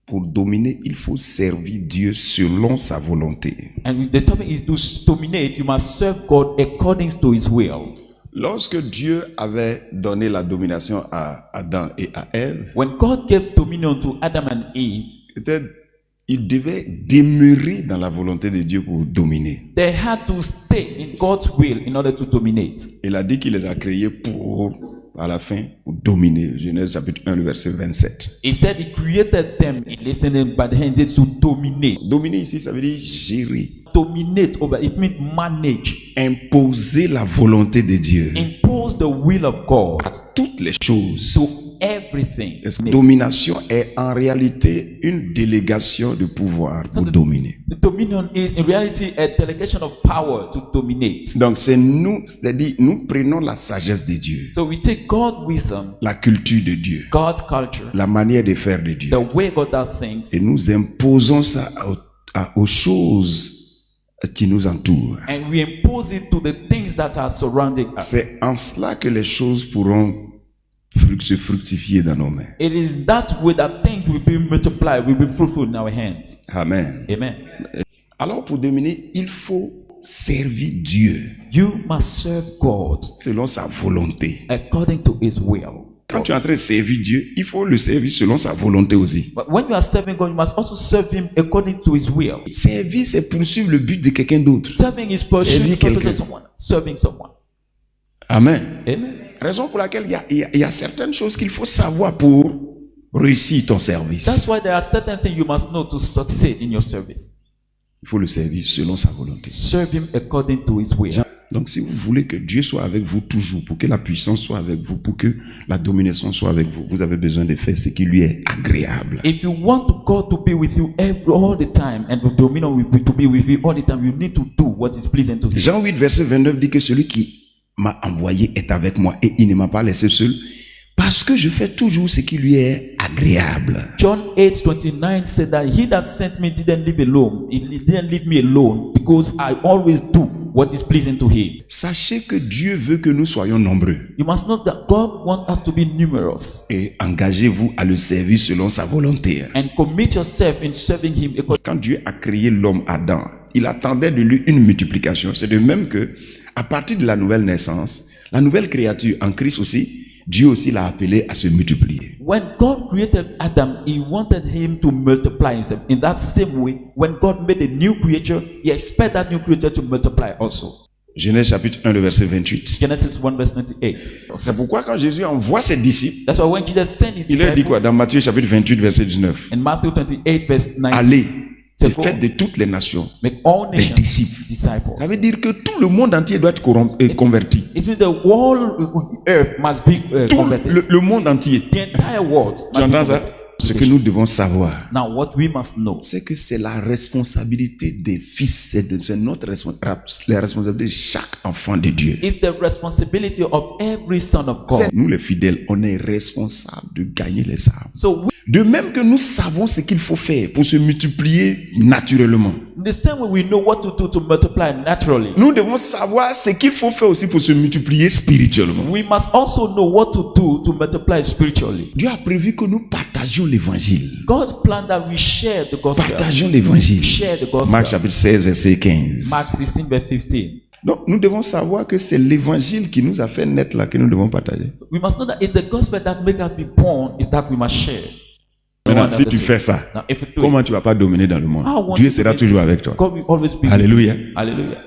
pour dominer, il faut servir Dieu selon sa volonté. And the topic is to dominate, you must serve God according to His will. Lorsque Dieu avait donné la domination à Adam et à Ève, When God gave dominion to Adam and Eve, ils devaient demeurer dans la volonté de Dieu pour dominer. they had to stay in God's will in order to dominate. Il a dit qu'il les a créés pour, à la fin, pour dominer. Genèse chapitre 1, le verset 27. He said He created them in listening by the hand to dominate. Dominer ici, ça veut dire gérer, Dominate over, it means manage. imposer la volonté de Dieu Impose the will of God à toutes les choses. to everything. La domination est en réalité une délégation de pouvoir pour dominer. The dominion is in reality a delegation of power to dominate. Donc c'est nous, c'est-à-dire nous prenons la sagesse de Dieu, So we take God's wisdom, la culture de Dieu, God's culture, la manière de faire de Dieu, the way God does things, et nous imposons ça aux choses qui nous entourent. and we impose it to the things that are surrounding us. C'est en cela que les choses pourront se fructifier dans nos mains. It is that way that things will be multiplied, will be fruitful in our hands. Amen. Amen. Alors pour dominer, il faut servir Dieu You must serve God selon sa volonté. according to His will. Quand tu es en train de servir Dieu, il faut le servir selon sa volonté aussi. But when you are serving God, you must also serve Him according to His will. Servir, c'est poursuivre le but de quelqu'un d'autre. Serving is pursuing Servir the purpose quelqu'un. of someone. Serving someone. Amen. Amen. Raison pour laquelle il y a certaines choses qu'il faut savoir pour réussir ton That's service. why there are certain things you must know to succeed in your service. Il faut le servir selon sa volonté. Serve Him according to His will. Donc si vous voulez que Dieu soit avec vous toujours, pour que la puissance soit avec vous, pour que la domination soit avec vous, vous avez besoin de faire ce qui lui est agréable. If you want God to be with you all the time, and the dominion will be to be with you all the time, you need to do what is pleasing to Him. Jean 8, verset 29 dit que celui qui m'a envoyé est avec moi et il ne m'a pas laissé seul parce que je fais toujours ce qui lui est agréable. John 8:29 said that He that sent me didn't leave alone. He didn't leave me alone because I always do what is pleasing to Him. Sachez que Dieu veut que nous soyons nombreux You must know that God wants us to be numerous, et engagez-vous à le servir selon sa volonté. and commit yourself in serving Him according. Quand Dieu a créé l'homme Adam, il attendait de lui une multiplication. C'est de même que à partir de la nouvelle naissance, la nouvelle créature en Christ aussi, Dieu aussi l'a appelé à se multiplier. When God created Adam, He wanted him to multiply himself. In that same way, when God made a new creature, He expected that new creature to multiply also. Genèse chapitre 1, le verset 28. Genesis 1 verse 28. C'est pourquoi quand Jésus envoie ses disciples, That's why when Jesus sent His il leur dit disciples quoi? Dans Matthieu chapitre 28, verset 19. in Matthew 28 verse 19, Allez, c'est et faites de toutes les nations make all des nations disciples. disciples. Ça veut dire que tout le monde entier doit être converti. It means the whole earth must be Tout converted. le monde entier. The entire world Tu must be entends ça? converted. Ce que nous devons savoir, Now, what we must know c'est que c'est la responsabilité des fils, c'est notre la responsabilité de chaque enfant de Dieu. is the responsibility of every son of God. Nous les fidèles, on est responsables de gagner les âmes. So, De même que nous savons ce qu'il faut faire pour se multiplier naturellement, the same way we know what to do to multiply naturally, nous devons savoir ce qu'il faut faire aussi pour se multiplier spirituellement. we must also know what to do to multiply spiritually. Dieu a prévu que nous partagions l'évangile. God planned that we share the gospel. Partageons l'évangile. Share the gospel. Marc chapitre 16, verset 15. Mark 16 verse 15. Donc nous devons savoir que c'est l'évangile qui nous a fait naître là que nous devons partager. We must know that it's the gospel that make us be born is that we must share. Maintenant, si tu fais ça, Now, if we do comment it, tu vas pas dominer dans le monde? I want Dieu to sera be- toujours avec toi. God will always be with you. Alléluia. Hallelujah.